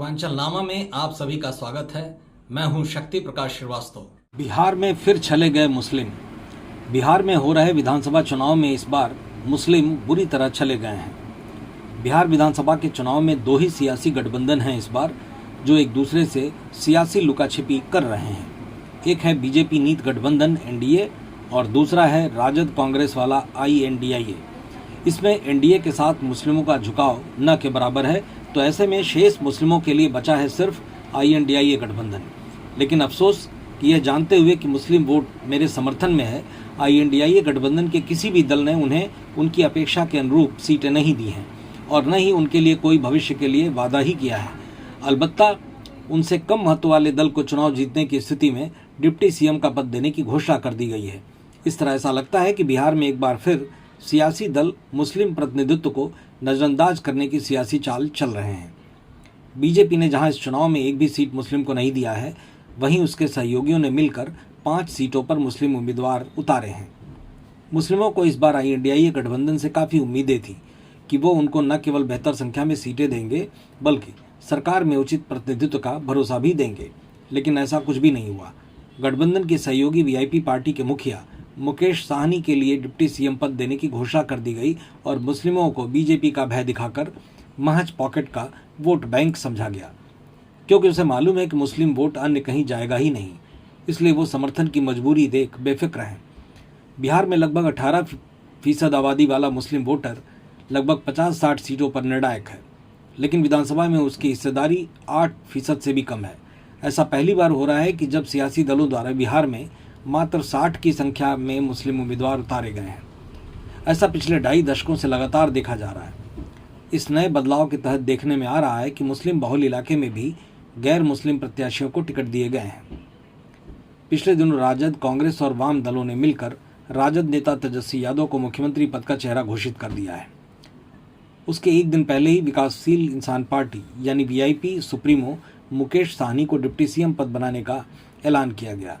पूर्वांचल नामा में आप सभी का स्वागत है। मैं हूं शक्ति प्रकाश श्रीवास्तव। बिहार में फिर छले गए मुस्लिम। बिहार में हो रहे विधानसभा चुनाव में इस बार मुस्लिम बुरी तरह छले गए हैं। बिहार विधानसभा के चुनाव में दो ही सियासी गठबंधन हैं इस बार, जो एक दूसरे से सियासी लुकाछिपी कर रहे हैं। एक है बीजेपी नीत गठबंधन एनडीए और दूसरा है राजद कांग्रेस वाला INDIA। इसमें एनडीए के साथ मुस्लिमों का झुकाव न के बराबर है, तो ऐसे में शेष मुस्लिमों के लिए बचा है सिर्फ INDIA गठबंधन। लेकिन अफसोस कि यह जानते हुए कि मुस्लिम वोट मेरे समर्थन में है, INDIA गठबंधन के किसी भी दल ने उन्हें उनकी अपेक्षा के अनुरूप सीटें नहीं दी हैं और न ही उनके लिए कोई भविष्य के लिए वादा ही किया है। अलबत्ता उनसे कम महत्व वाले दल को चुनाव जीतने की स्थिति में डिप्टी CM का पद देने की घोषणा कर दी गई है। इस तरह ऐसा लगता है कि बिहार में एक बार फिर सियासी दल मुस्लिम प्रतिनिधित्व को नजरअंदाज करने की सियासी चाल चल रहे हैं। बीजेपी ने जहां इस चुनाव में एक भी सीट मुस्लिम को नहीं दिया है, वहीं उसके सहयोगियों ने मिलकर 5 सीटों पर मुस्लिम उम्मीदवार उतारे हैं। मुस्लिमों को इस बार INDIA गठबंधन से काफ़ी उम्मीदें थी कि वो उनको न केवल बेहतर संख्या में सीटें देंगे, बल्कि सरकार में उचित प्रतिनिधित्व का भरोसा भी देंगे। लेकिन ऐसा कुछ भी नहीं हुआ। गठबंधन के सहयोगी VIP पार्टी के मुखिया मुकेश साहनी के लिए डिप्टी CM पद देने की घोषणा कर दी गई और मुस्लिमों को बीजेपी का भय दिखाकर महज पॉकेट का वोट बैंक समझा गया, क्योंकि उसे मालूम है कि मुस्लिम वोट अन्य कहीं जाएगा ही नहीं। इसलिए वो समर्थन की मजबूरी देख बेफिक्र हैं। बिहार में लगभग 18% आबादी वाला मुस्लिम वोटर लगभग 50-60 सीटों पर निर्णायक है, लेकिन विधानसभा में उसकी हिस्सेदारी 8% से भी कम है। ऐसा पहली बार हो रहा है कि जब सियासी दलों द्वारा बिहार में मात्र 60 की संख्या में मुस्लिम उम्मीदवार उतारे गए हैं। ऐसा पिछले 2.5 दशकों से लगातार देखा जा रहा है। इस नए बदलाव के तहत देखने में आ रहा है कि मुस्लिम बहुल इलाके में भी गैर मुस्लिम प्रत्याशियों को टिकट दिए गए हैं। पिछले दिनों राजद, कांग्रेस और वाम दलों ने मिलकर राजद नेता तेजस्वी यादव को मुख्यमंत्री पद का चेहरा घोषित कर दिया है। उसके एक दिन पहले ही विकासशील इंसान पार्टी यानी VIP सुप्रीमो मुकेश साहनी को डिप्टी CM पद बनाने का ऐलान किया गया।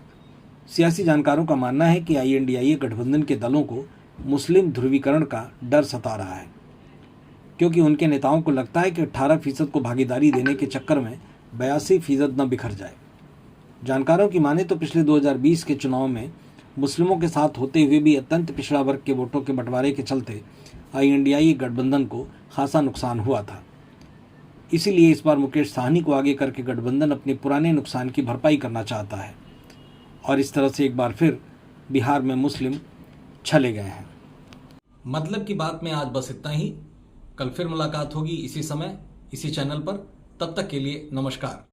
सियासी जानकारों का मानना है कि INDIA गठबंधन के दलों को मुस्लिम ध्रुवीकरण का डर सता रहा है, क्योंकि उनके नेताओं को लगता है कि 18% को भागीदारी देने के चक्कर में 82% न बिखर जाए। जानकारों की माने तो पिछले 2020 के चुनाव में मुस्लिमों के साथ होते हुए भी अत्यंत पिछड़ा वर्ग के वोटों के बंटवारे के चलते INDIA गठबंधन को खासा नुकसान हुआ था। इसीलिए इस बार मुकेश साहनी को आगे करके गठबंधन अपने पुराने नुकसान की भरपाई करना चाहता है और इस तरह से एक बार फिर बिहार में मुस्लिम छले गए हैं। मतलब की बात में आज बस इतना ही। कल फिर मुलाकात होगी इसी समय, इसी चैनल पर। तब तक के लिए नमस्कार।